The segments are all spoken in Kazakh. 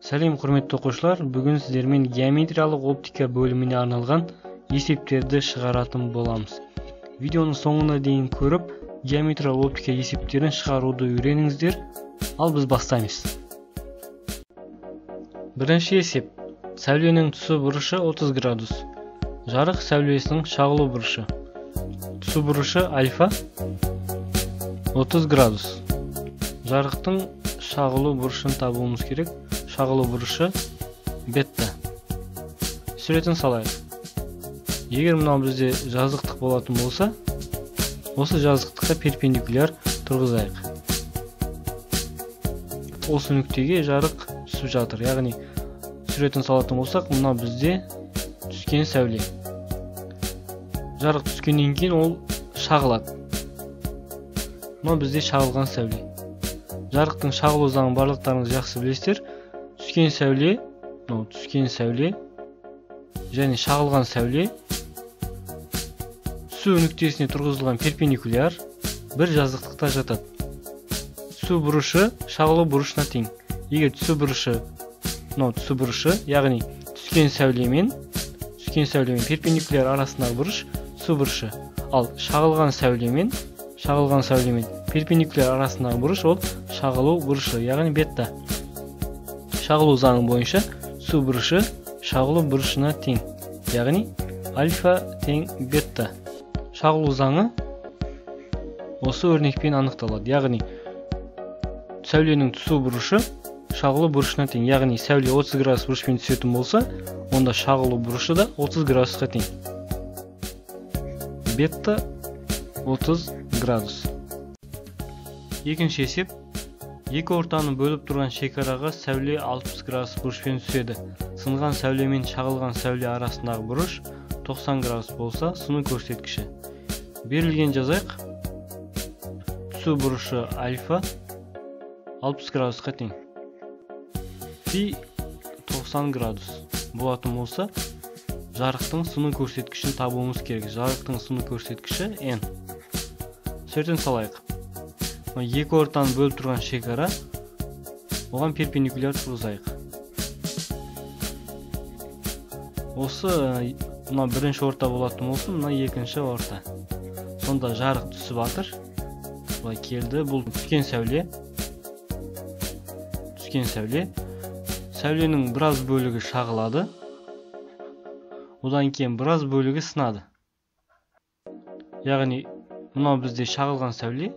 Сәлем құрметті оқушылар, бүгін сіздермен геометриялық оптика бөліміне арналған есептерді шығаратын боламыз. Видеоның соңына дейін көріп, геометриялық оптика есептерін шығаруды үйреніңіздер. Ал біз бастаймыз. Бірінші есеп. Сәуленің түсу бұрышы 30 градус. Жарық сәулесінің шағылу бұрышы. Түсу бұрышы альфа 30 градус. Жарықтың шағылу бұрышын табуымыз керек. Шағылу бұрышы бетта. Суретін салайық. Егер мынау бізде жазықтық болатын болса, осы жазықтыққа перпендикуляр тұрғызайық. Осы нүктеге жарық түсіп жатыр. Яғни суретін салатын болсақ, мынау бізде түскен сәуле. Жарық түскеннен кейін ол шағылады. Мынау бізде шағылған сәуле. Жарықтың шағылу заңын барлықтарыңыз жақсы білесіздер. Түскен сәуле және шағылған сәуле түсу нүктесіне тұрғызылған перпендикуляр бір жазықтықта жатады. Түсу бұрышы шағылу бұрышына тең. Егер түсу бұрышы, яғни түскен сәулемен перпендикуляр арасындағы бұрыш түсу бұрышы. Ал шағылған сәулемен перпендикуляр арасындағы бұрыш ол шағылу бұрышы, яғни бетта. Шағылу заңы бойынша түсу бұрышы шағылу бұрышына тең, яғни альфа тең бетта. Шағылу заңы осы өрнекпен анықталады, яғни сәуленің түсу бұрышы шағылу бұрышына тең, яғни сәуле 30 градус бұрышпен түсетін болса, онда шағылу бұрышы да 30 градусқа тең. Бетта 30 градус. Екінші есеп. Екі ортаны бөліп тұрған шекараға сәуле 60 градус бұрышпен түседі. Сынған сәуле мен шағылған сәуле арасындағы бұрыш 90 градус болса, сыну көрсеткіші. Берілген жазайық. Түсу бұрышы альфа 60 градусқа тең. Фи 90 градус болатын болса, жарықтың сыну көрсеткішін табуымыз керек. Жарықтың сыну көрсеткіші n. Суретін салайық. Екі ортаны бөліп тұрған шекара, оған перпендикуляр тұрғызайық. Осы мына бірінші орта болатын болсын, мына екінші орта. Сонда жарық түсіп жатыр. Бұлай келді, бұл түскен сәуле. Сәуленің біраз бөлігі шағылады. Одан кейін біраз бөлігі сынады. Яғни мынау бізде шағылған сәуле.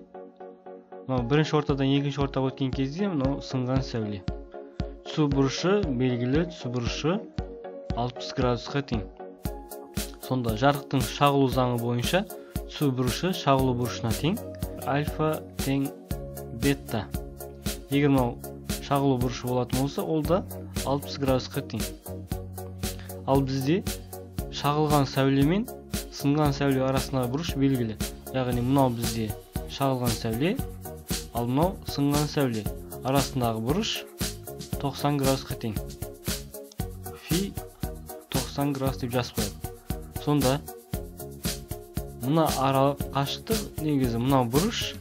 Бірінші ортадан екінші ортаға өткен кезде мынау сынған сәуле. Түсу бұрышы белгілі, түсу бұрышы 60 градусқа тең. Сонда жарықтың шағылу заңы бойынша түсу бұрышы шағылу бұрышына тең, альфа тең бетта. Егер мынау шағылу бұрышы болатын болса, ол да 60 градусқа тең. Ал бізде шағылған сәуле мен сынған сәуле арасындағы бұрыш белгілі. Яғни мынау бізде шағылған сәуле, ал мынау сынған сәуле арасындағы бұрыш 90 градусқа тең. Фи 90 градус деп жазып қояды. Сонда мына аралық қашықтық негізі мынау бұрыш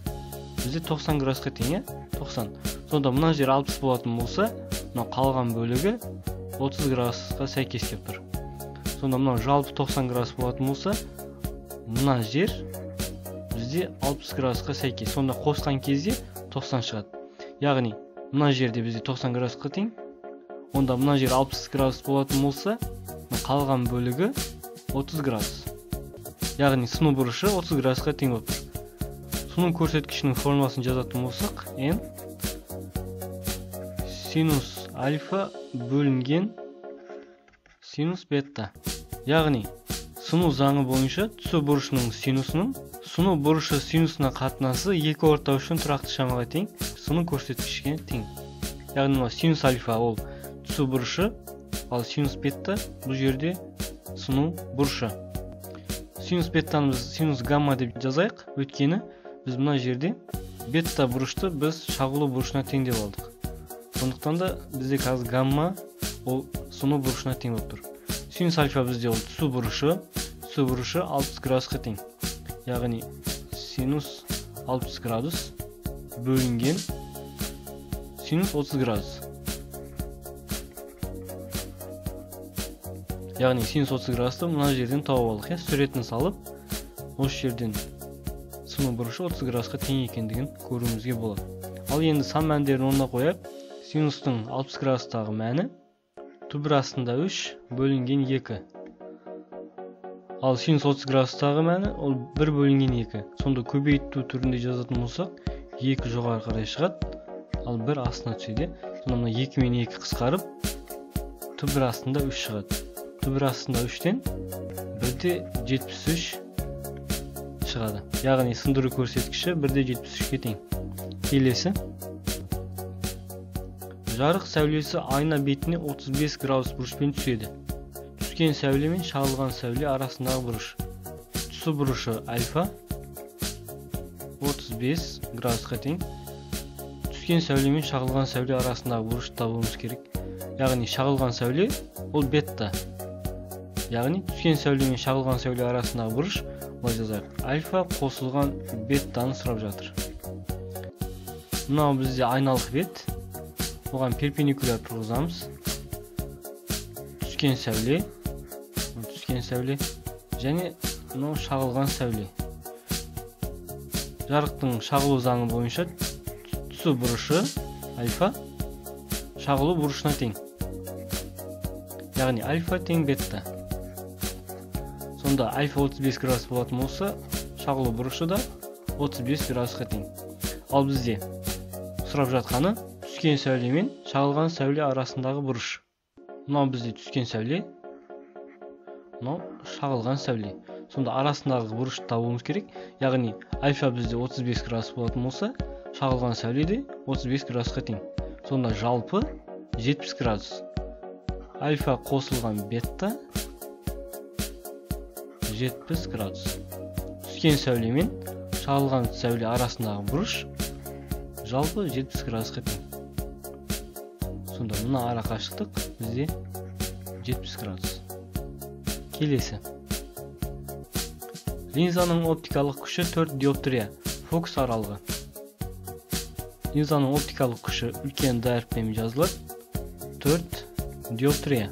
бізде 90 градусқа тең, 90. Сонда мына жер 60 болатын болса, мынау қалған бөлігі 30 градусқа сәйкес келіп тұр. Сонда мынау жалпы 90 градус болатын болса, мына жер бізде 60 градусқа сәйкес. Сонда қосқан кезде 90 шығады. Яғни мына жерде бізде 90 градусқа тең. Онда мына жер 60 градус болатын болса, қалған бөлігі 30 градус. Яғни сыну бұрышы 30 градусқа тең болып тұр. Сыну көрсеткішінің формуласын жазатын болсақ, n синус альфа бөлінген синус бетта. Яғни сыну заңы бойынша түсу бұрышының синусының сыну бұрышы синусына қатынасы екі орта үшін тұрақты шамаға тең, сыну көрсеткішке тең. Яғни синус альфа ол түсу бұрышы, ал синус бетта бұл жерде сыну бұрышы. Синус беттаны біз синус гамма деп жазайық, өйткені біз мына жерде бетта бұрышты біз шағылу бұрышына тең деп алдық. Сондықтан да бізде қазір гамма ол сыну бұрышына тең болып тұр. Синус альфа бізде ол түсу бұрышы 60 градусқа тең. Яғни синус 60 градус бөлінген синус 30 градус. Яғни синус 30 градусты мына жерден тауып алдық. Суретін салып, осы жерден сыну бұрышы 30 градусқа тең екендігін көруімізге болады. Ал енді сан мәндерін орнына қойып, синустың 60 градустағы мәні түбір астында 3 бөлінген 2. Ал синус 30 градустағы мәні ол 1 бөлінген 2. Сонда көбейту түрінде жазатын болсақ, 2 жоғары қарай шығады, ал 1 астына түседі. Сонда мына 2 мен 2 қысқарып, түбір астында 3 шығады. Түбір астында 3-тен 1-де 73 шығады. Яғни сындыру көрсеткіші 1-де 73-ке тең. Келесі. Жарық сәулесі айна бетіне 35 градус бұрышпен түседі. Түскен сәуле мен шағылған сәуле арасындағы бұрыш. Түсу бұрышы альфа 35 градусқа тең. Түскен сәуле мен шағылған сәуле арасындағы бұрышты табуымыз керек. Яғни шағылған сәуле ол бетта. Яғни түскен сәуле мен шағылған сәуле арасындағы бұрыш былай жазайық. Альфа қосылған беттаны сұрап жатыр. Мынау бізде айналық бет. Оған перпендикуляр тұрғызамыз. Түскен сәуле және мынау шағылған сәуле. Жарықтың шағылу заңы бойынша түсу бұрышы альфа шағылу бұрышына тең. Яғни альфа тең бетта. Сонда альфа 35 градус болатын болса, шағылу бұрышы да 35 градусқа тең. Ал бізде сұрап жатқаны түскен сәуле мен шағылған сәуле арасындағы бұрыш. Мынау бізде түскен сәуле, мынау шағылған сәуле. Сонда арасындағы бұрышты табуымыз керек. Яғни альфа бізде 35 градус болатын болса, шағылған сәуле де 35 градусқа тең. Сонда жалпы 70 градус. Альфа қосылған бетта 70 градус. Түскен сәуле мен шағылған сәуле арасындағы бұрыш жалпы 70 градусқа тең. Сонда мына ара қашықтық бізде 70 градус. Келесі. Линзаның оптикалық күші 4 диоптрия. Фокус аралығы. Линзаның оптикалық күші үлкен D әріпімен жазылады. 4 диоптрия.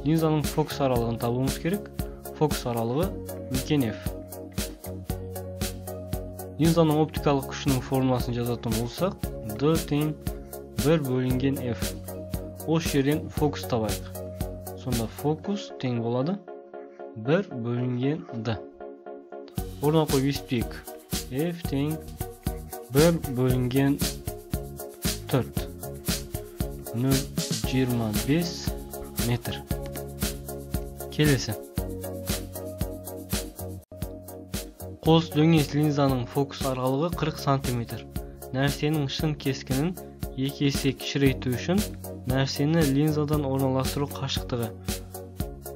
Линзаның фокус аралығын табуымыз керек. Фокус аралығы үлкен F. Линзаның оптикалық күшінің формуласын жазатын болсақ, D тең 1 бөлінген F. Осы жерден фокус табайық. Сонда фокус тең болады 1 бөлінген D. Орнына қойып есептейік. F тең 1 бөлінген 4. 0,25 метр. Келесі. Қос дөңес линзаның фокус аралығы 40 см. Нәрсенің шын кескінін 2 есе кішірейту үшін нәрсені линзадан орналастыру қашықтығы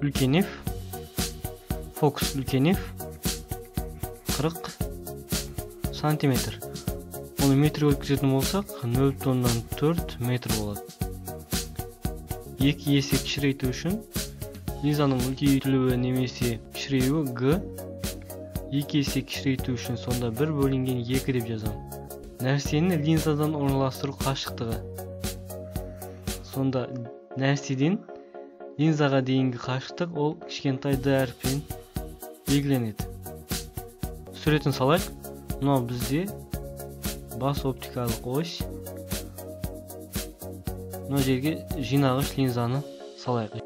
үлкен F. Фокус үлкен F 40 см. Оны метрге өткізетін болсақ 0,4 метр болады. 2 есе кішірейту үшін линзаның үлкейтілуі немесе кішіреюі G. 2 есе кішірейту үшін сонда 1 бөлінген 2 деп жазамын. Нәрсені линзадан орналастыру қашықтығы. Сонда нәрседен линзаға дейінгі қашықтық ол кішкентай D әріпімен белгіленеді. Суретін салайық. Мынау бізде бас оптикалық ось. Мына жерге жинағыш линзаны салайық.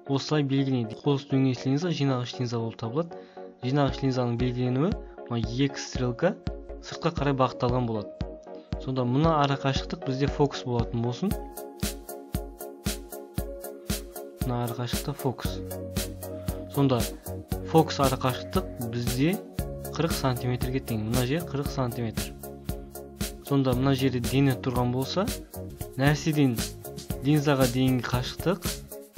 Осылай белгіленеді. Қос дөңес линза жинағыш линза болып табылады. Жинағыш линзаның белгіленуі 2 стрелка сыртқа қарай бағытталған болады. Сонда мына ара қашықтық бізде фокус болатын болсын. Мына ара қашықтық фокус. Сонда фокус ара қашықтық бізде 40 сантиметрге тең. Мына жер 40 сантиметр. Сонда мына жерде дене тұрған болса, нәрседен линзаға дейінгі қашықтық,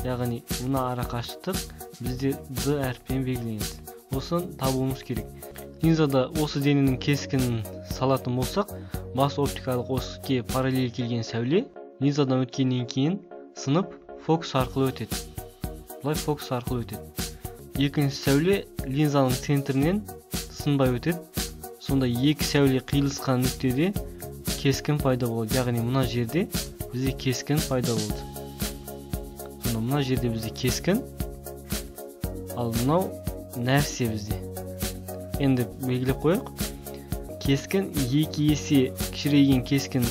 яғни мына ара қашықтық бізде D әріпімен белгіленеді. Осын табуымыз керек. Линзада осы дененің кескінін салатын болсақ, бас оптикалық осыға параллель келген сәуле линзадан өткеннен кейін сынып фокус арқылы өтеді. Бұлай фокус арқылы өтеді. Екінші сәуле линзаның центрінен сынбай өтеді. Сонда екі сәуле қиылысқан нүктеде кескін пайда болады. Яғни мына жерде бізде кескін пайда болды. мына жерде бізде кескін, ал мынау нәрсе бізде. Енді белгілеп қояйық. Кескін 2 есе кішірейген кескін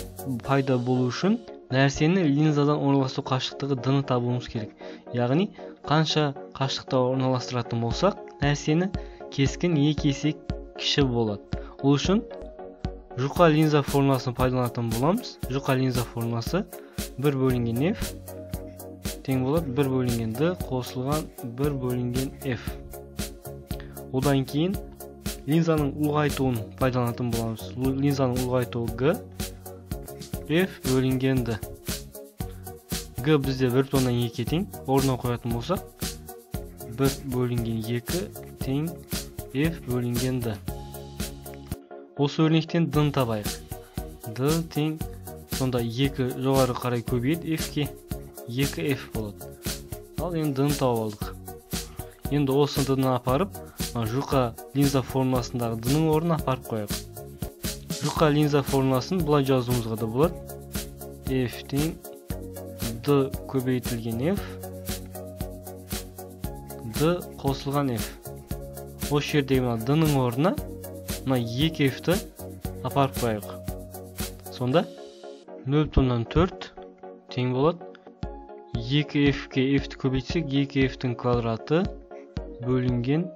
пайда болу үшін нәрсені линзадан орналастыру қашықтығы d-ны табуымыз керек. Яғни қанша қашықтықта орналастыратын болсақ, нәрсені кескін 2 есе кіші болады. Ол үшін жұқа линза формуласын пайдаланатын боламыз. Жұқа линза формуласы 1 бөлінген f тең болады 1 бөлінген d қосылған 1 бөлінген f. Одан кейін линзаның ұлғайтуын пайдаланатын боламыз. Линзаның ұлғайтуы g, f бөлінген d. g бізде 1/2 тең. Орнына қоятын болсақ, 1 бөлінген 2 тең f бөлінген d. Осы өрнектен d-ны табайық. d тең, сонда 2 жоғары қарай көбейеді f-ке 2f болады. Ал енді d-ны тауып алдық. Енді осы d-ны апарып, жұқа линза формуласындағы d-ның орнына апарып қояйық. Жұқа линза формуласын бұлай жазуымызға да болады. f тең d көбейтілген f, d қосылған f. Осы жердегі d-ның орнына 2f-ті апарып қояйық. Сонда 0,4 тең болады. 2f-ке f-ті көбейтсек, 2f-тің квадраты бөлінген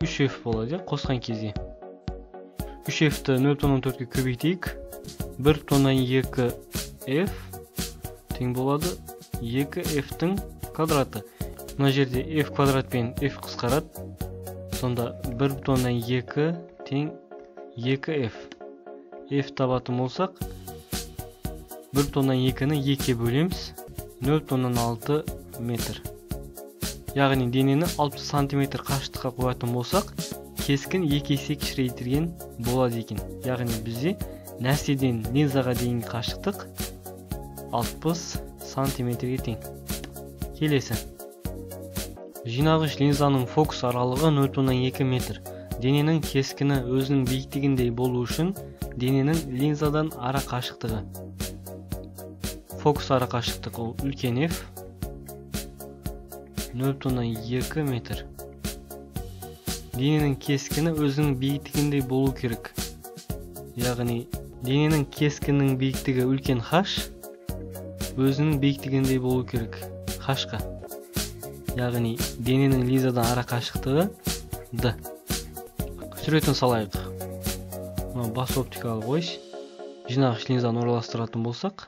3f болады, қосқан кезде. 3f-ті 0,4-ке көбейтейік. 1,2f тең болады 2f-тің квадраты. Мына жерде f квадрат пен f қысқарады. Сонда 1,2 тең 2f. f табатын болсақ, 1,2-ні 2-ке бөлеміз, 0,6 метр. Яғни денені 60 сантиметр қашықтыққа қоятын болсақ, кескін 2 есе кішірейтілген болады екен. Яғни бізде нәрседен линзаға дейін қашықтық 60 сантиметрге тең. Келесі. Жинағыш линзаның фокус аралығы 0,2 метр. Дененің кескіні өзінің биіктігіндей болу үшін дененің линзадан ара қашықтығы. Фокус ара қашықтығы ол үлкен f 0,2 метр. Дененің кескіні өзінің биіктігіндей болу керек. Яғни дененің кескінің биіктігі үлкен h өзінің биіктігіндей болу керек h-қа. Яғни дененің линзадан ара қашықтығы d. Суретін салайық. Бас оптикалық ось. Жинағыш линзаны орналастыратын болсақ,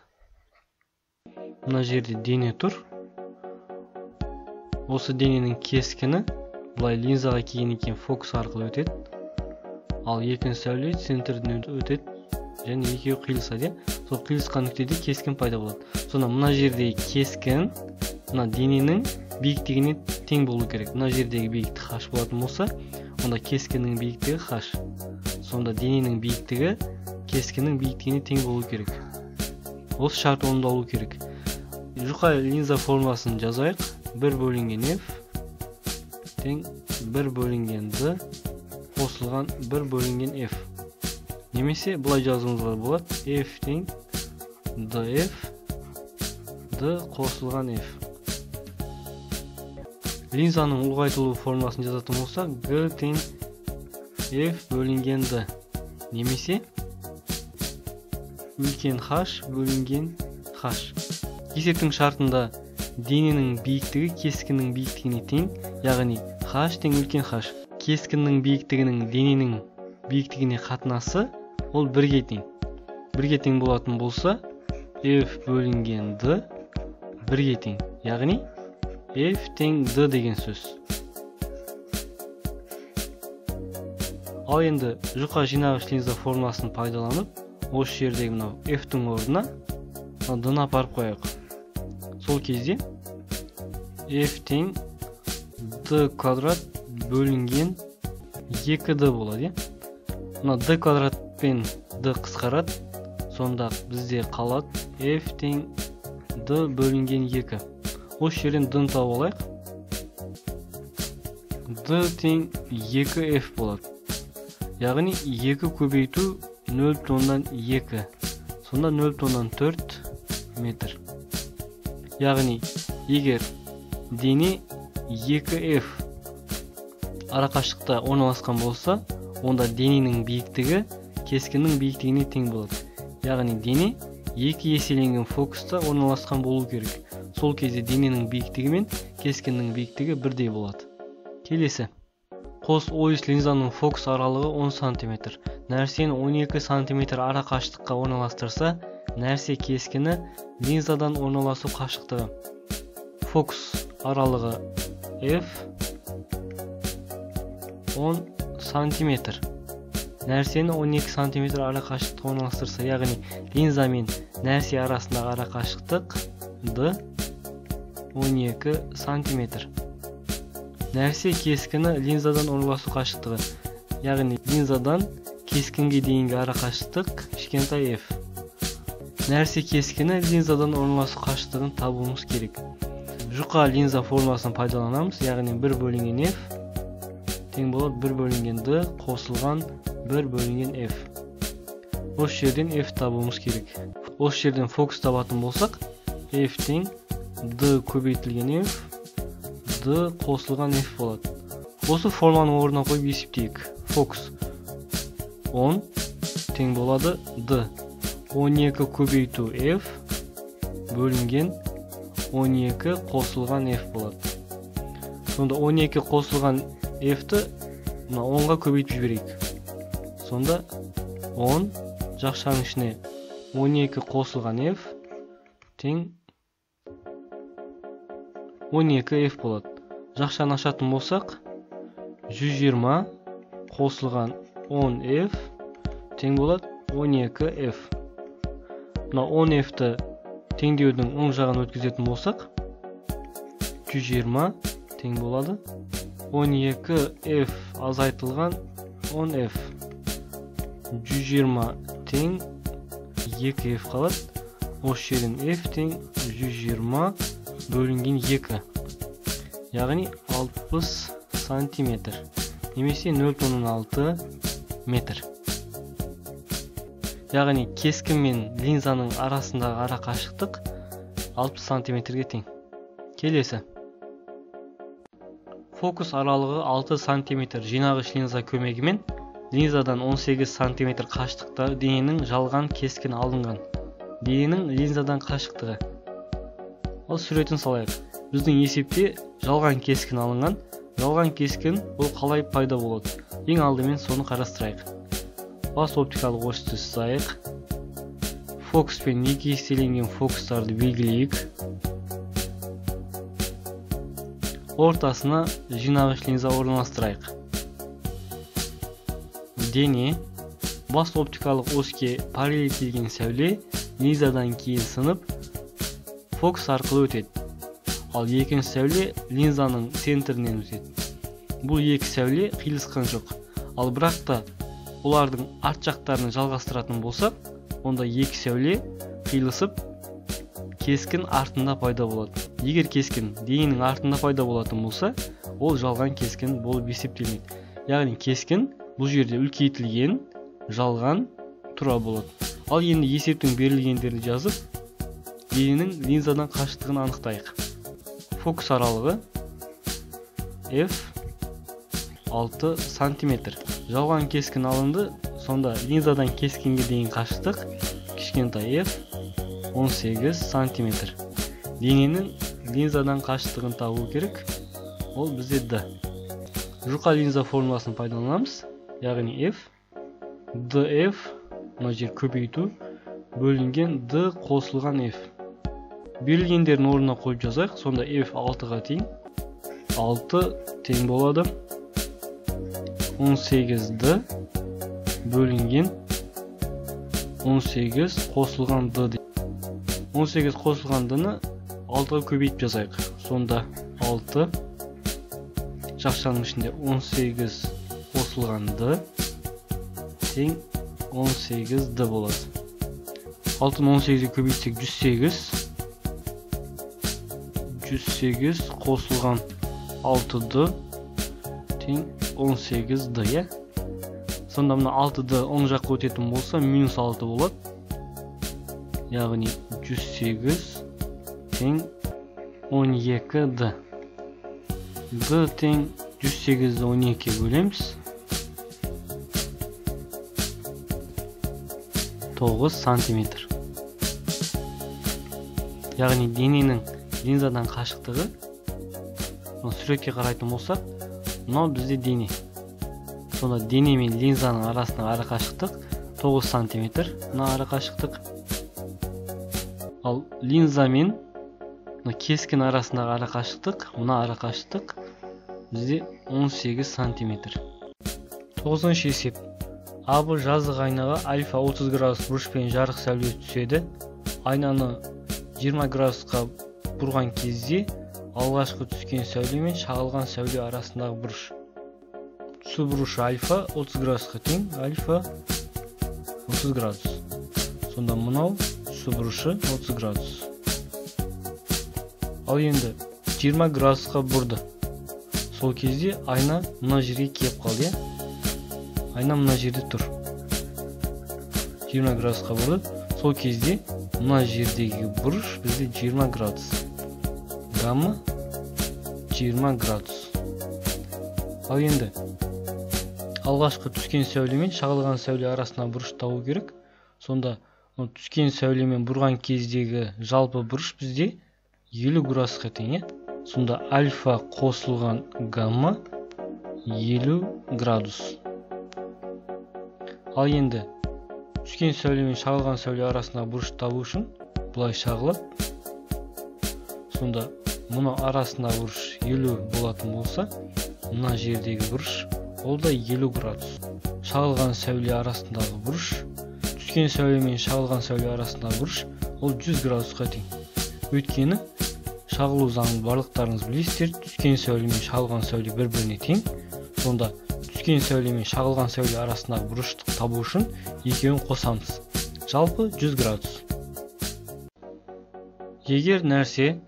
мына жерде дене тұр. Осы дененің кескіні бұлай линзаға келген екен фокус арқылы өтеді. Ал екінші сәуле центрден өтеді және екеуі қиылысады. Сол қиылысқан нүктеде кескін пайда болады. Сонда мына жердегі кескін мына дененің биіктігіне тең болу керек. Мына жердегі биіктік h болатын болса, онда кескіннің биіктігі h. Сонда дененің биіктігі кескіннің биіктігіне тең болу керек. Осы шарт орындалу керек. Жұқа линза формуласын жазайық. 1 бөлінген f тең 1 бөлінген d қосылған 1 бөлінген f. Немесе бұлай жазуымызға болады. f тең df d қосылған f. Линзаның ұлғайтылу формуласын жазатын болсақ, g тең f бөлінген d. Немесе үлкен h бөлінген h. Есептің шартында дененің биіктігі кескіннің биіктігіне тең, яғни h тең үлкен h. Кескіннің биіктігінің дененің биіктігіне қатынасы ол 1-ге тең. 1-ге тең болатын болса, f бөлінген d 1-ге тең. Яғни f тең d деген сөз. Ал енді жұқа жинағыш линза формуласын пайдаланып, осы жердегі мынау f-тің орнына d-ны апарып қояйық. Сол кезде f тең d квадрат бөлінген 2d болады. Мына d квадрат пен d қысқарады. Сонда бізде қалады f тең d бөлінген 2. Осы жерден d-ны тауып алайық. d тең 2f болады. Яғни 2 көбейту 0,2. Сонда 0,4 метр. Яғни егер дене 2F арақашықтықта орналасқан болса, онда дененің биіктігі кескіннің биіктігіне тең болады. Яғни дене 2 еселенген фокуста орналасқан болу керек. Сол кезде дененің биіктігі мен кескіннің биіктігі бірдей болады. Келесі. Қос ойыс линзаның фокус аралығы 10 см. Нәрсені 12 см арақашықтыққа орналастырса, нәрсе кескіні линзадан орналасу қашықтығы. Фокус аралығы F 10 см. Нәрсені 12 см арақашықтыққа орналастырса, яғни линза мен нәрсе арасындағы арақашықтық D 12 см. Нәрсе кескіні линзадан орналасу қашықтығы, яғни линзадан кескінге дейінгі арақашықтық кішкентай f. Нәрсе кескіні линзадан орналасу қашықтығын табуымыз керек. Жұқа линза формуласын пайдаланамыз, яғни 1 бөлінген f тең болады 1 бөлінген d қосылған 1 бөлінген f. Осы жерден f табуымыз керек. Осы жерден фокус табатын болсақ, f тең d көбейтілген f, d қосылған f болады. Осы форманың орнына қойып есептейік. Фокус 10 тең болады d 12 көбейту f бөлінген 12 қосылған f болады. Сонда 12 қосылған f-ті 10-ға көбейтіп жіберейік. Сонда 10 жақшаның ішіне 12 қосылған f тең 12 f болады. Жақшаны ашатын болсақ, 120 қосылған 10 f тең болады 12 f. 10 f-ті теңдеудің оң жағын өткізетін болсақ, 120 тең болады 12 f азайтылған 10 f. 120 тең 2 f қалады. Осы жерден f тең 120 бөлінген 2. Яғни 60 сантиметр. Немесе 0,6 метр. Яғни кескін мен линзаның арасындағы арақашықтық 60 сантиметрге тең. Келесі. Фокус аралығы 6 см жинағыш линза көмегімен линзадан 18 см қашықтықта дененің жалған кескін алынған. Дененің линзадан қашықтығы. Ол суретін салайық. Біздің есепте жалған кескін алынған. Жалған кескін ол қалай пайда болады? Ең алдымен соны қарастырайық. Бас оптикалық осьті сызайық. Фокуспен 2 еселенген фокустарды белгілейік. Ортасына жинағыш линза орналастырайық. Дене бас оптикалық оське параллель келген сәуле линзадан кейін сынып фокус арқылы өтеді. Ал екінші сәуле линзаның центрінен өтеді. Бұл екі сәуле қиылысқан жоқ. Ал бірақ та олардың арт жақтарын жалғастыратын болсақ, онда екі сәуле қиылысып кескін артында пайда болады. Егер кескін дененің артында пайда болатын болса, ол жалған кескін болып есептелмейді. Яғни кескін бұл жерде үлкейтілген, жалған тұра болады. Ал енді есептің берілгендерді жазып, дененің линзадан қашықтығын анықтайық. Фокус аралығы f 6 см. Жалған кескін алынды, сонда линзадан кескінге дейін қашықтық кішкентай f 18 см. Дененің линзадан қашықтығын табу керек. Ол бізде d. Жұқа линза формуласын пайдаланамыз. Яғни f df мына жер көбейту бөлінген d қосылған f. Берілгендердің орнына қойып жазайық. Сонда f 6-ға тең. 6 тең болады 18d бөлінген 18 қосылған d. 18 қосылған d-ны 6-ға көбейтіп жазайық. Сонда 6 жақшаның ішінде 18 қосылған d тең 18d болады. 6-ны 18-ге көбейтсек 108 қосылған 6d тең 18d, я? Сонда мына 6d оң жаққа өтетін болса, минус 6 болады. Яғни 108 тең 12d. G тең 108'de 12 bölemiz. 9 сантиметр. Яғни дененің линзадан қашықтығы, суретке қарайтын болсақ, мынау бізде дене. Сонда дене мен линзаның арасындағы ара қашықтық 9 сантиметр. Мына ара қашықтық. Ал линза мен кескін арасындағы ара қашықтық, мына ара қашықтық бізде 18 сантиметр. 9-шы есеп. Абы жазық айнаға альфа 30 градус бұрышпен жарық сәуле түседі. Айнаны 20 градусқа бұрған кезде алғашқы түскен сәуле мен шағылған сәуле арасындағы бұрыш. Түсу бұрышы альфа 30 градусқа тең, альфа 30 градус. Сонда мынау түсу бұрышы 30 градус. Ал енді 20 градусқа бұрды. Сол кезде айна мына жерге кеп қалды. Айна мына жерде тұр. 20 градусқа бұрды. Сол кезде мына жердегі бұрыш бізде 20 градус. Гамма 20 градус. Ал енді алғашқы түскен сәуле мен шағылған сәуле арасына бұрыш табу керек. Сонда түскен сәуле мен бұрған кездегі жалпы бұрыш бізде 50 градусқа тең. Сонда альфа қосылған гамма 50 градус. Ал енді түскен сәуле мен шағылған сәуле арасындағы бұрыш табу үшін бұлай шағылып, сонда мұны арасында бұрыш 50 болатын болса, мына жердегі бұрыш ол да 50 градус. Шағылған сәуле арасындағы бұрыш, түскен сәуле мен шағылған сәуле арасындағы бұрыш ол 100 градусқа тең. Өйткені шағылу заңын барлықтарыңыз білесіздер, түскен сәуле мен шағылған сәуле бір-біріне тең. Сонда түскен сәуле мен шағылған сәуле арасындағы бұрыштық табу үшін екеуін қосамыз. Жалпы 100 градус. Егер нәрсе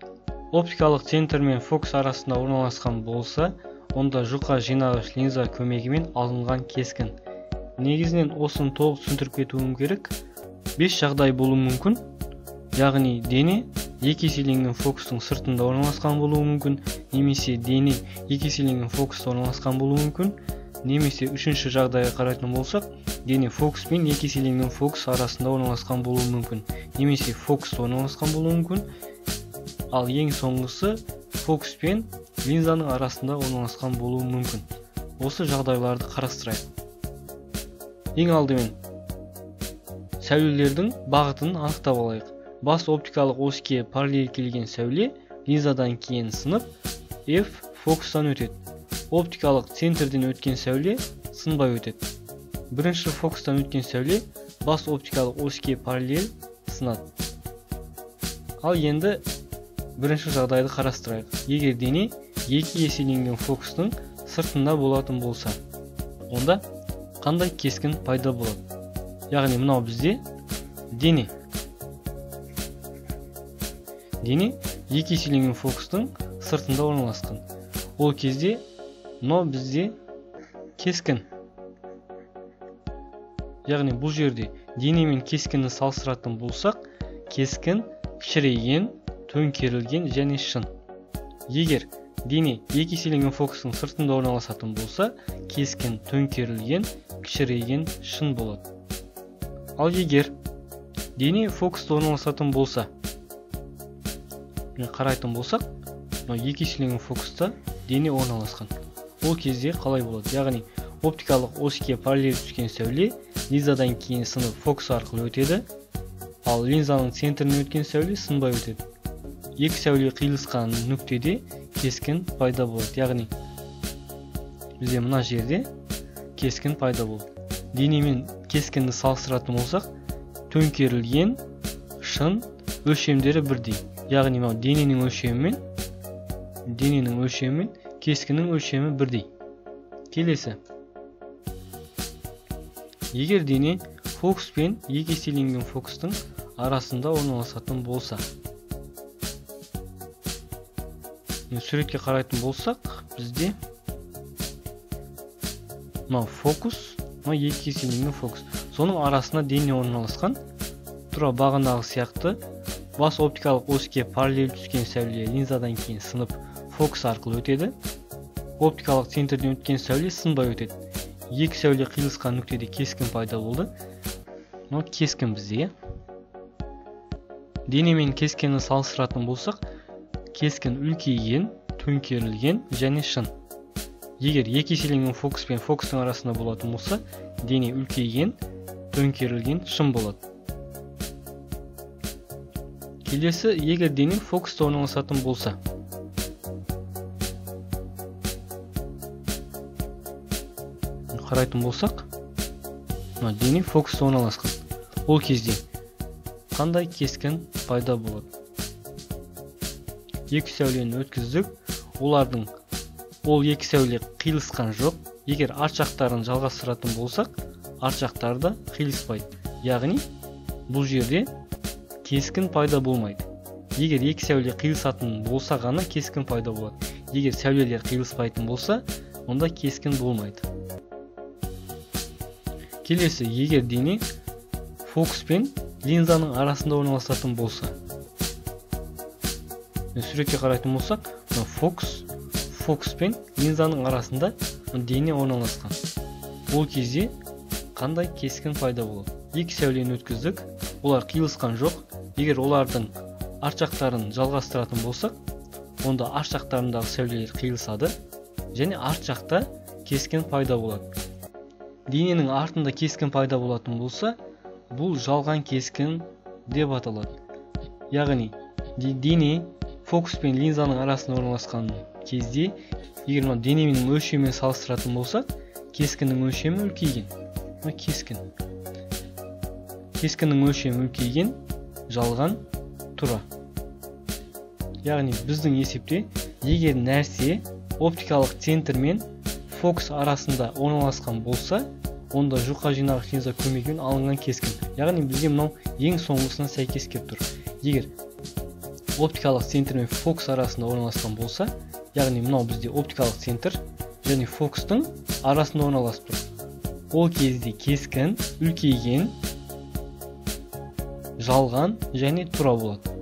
оптикалық центр мен фокус арасында орналасқан болса, онда жұқа жинағыш линза көмегімен алынған кескін. Негізінен осыны толық түсіндіріп кетуім керек. 5 жағдай болуы мүмкін. Яғни дене екі еселенген фокустың сыртында орналасқан болуы мүмкін, немесе дене екі еселенген фокуста орналасқан болуы мүмкін, немесе үшінші жағдайға қарайтын болсақ, дене фокус пен екі еселенген фокус арасында орналасқан болуы мүмкін, немесе фокуста орналасқан болуы мүмкін. Ал ең соңғысы фокус пен линзаның арасында орналасқан болуы мүмкін. Осы жағдайларды қарастырайық. Ең алдымен сәулелердің бағытын анықтап алайық. Бас оптикалық оське параллель келген сәуле линзадан кейін сынып, F фокустан өтеді. Оптикалық центрден өткен сәуле сынбай өтеді. Бірінші фокустан өткен сәуле бас оптикалық оське параллель сынады. Ал енді бірінші жағдайды қарастырайық. Егер дене екі еселенген фокустың сыртында болатын болса, онда қандай кескін пайда болады? Яғни мынау бізде дене. Дене екі еселенген фокустың сыртында орналасқан. Ол кезде мынау бізде кескін. Яғни бұл жерде дене мен кескінді салыстыратын болсақ, кескін кішірейген, төңкерілген және шын. Егер дене екі еселенген фокустың сыртында орналасатын болса, кескін төңкерілген, кішірейген, шын болады. Ал егер дене фокуста орналасатын болса, қарайтын болсақ, екі еселенген фокуста дене орналасқан. Ол кезде қалай болады? Яғни оптикалық оське параллель түскен сәуле линзадан кейін сынып фокус арқылы өтеді, ал линзаның центрінен өткен сәуле сынбай өтеді. Екі сәуле қиылысқан нүктеде кескін пайда болады. Яғни бізде мына жерде кескін пайда болды. Дене мен кескінді салыстыратын болсақ, төңкерілген, шын өлшемдері бірдей. Яғни дененің өлшемі мен кескіннің өлшемі бірдей. Келесі. Егер дене фокус пен екі еселенген фокустың арасында орналасатын болса, суретке қарайтын болсақ, бізде фокус, екі еселенген фокус. Соның арасында дене орналасқан. Тура бағанағы сияқты бас оптикалық оське параллель түскен сәуле линзадан кейін сынып фокус арқылы өтеді, оптикалык центрден өткен сәуле сынбай өтеді. Екі сәуле қиылысқан нүктеде кескін пайда болды. Мынау кескін бізде. Дене мен кескінді салыстыратын болсақ, кескін үлкейген, төңкерілген және шын. Егер екі еселенген фокус пен фокустың арасында болатын болса, дене үлкейген, төңкерілген, шын болады. Келесі, егер дене фокуста орналасатын болса. Қарайтын болсақ, дене фокуста орналасқан. Ол кезде қандай кескін пайда болады? Екі сәулені өткіздік, ол екі сәуле қиылысқан жоқ. Егер арт жақтарын жалғастыратын болсақ, арт жақтары да қиылыспайды. Яғни, бұл жерде кескін пайда болмайды. Егер екі сәуле қиылысатын болса ғана кескін пайда болады. Егер сәулелер қиылыспайтын болса, онда кескін болмайды. Келесі, егер дене фокус пен линзаның арасында орналасатын болса. Суретке қарайтын болсақ, фокус пен линзаның арасында дене орналасқан. Ол кезде қандай кескін пайда болады? Екі сәулені өткіздік, олар қиылысқан жоқ. Егер олардың арт жақтарын жалғастыратын болсақ, онда арт жақтарындағы сәулелер қиылысады және арт жақта кескін пайда болады. Дененің артында кескін пайда болатын болса, бұл жалған кескін деп аталады. Яғни, дене фокус пен линзаның арасында орналасқан кезде, егер дененің өлшемімен салыстыратын болсақ, кескіннің өлшемі үлкейген. Кескіннің өлшемі үлкейген, жалған, тура. Яғни, біздің есепте, егер нәрсе оптикалық центр мен фокус арасында орналасқан болса, онда жұқа жинағыш линза көмегімен алынған кескін. Яғни бізде мынау ең соңғысына сәйкес келіп тұр. Егер оптикалық центр мен фокус арасында орналасқан болса, яғни мынау бізде оптикалық центр және фокустың арасында орналасып тұр. Ол кезде кескін үлкейген, жалған және тура болады.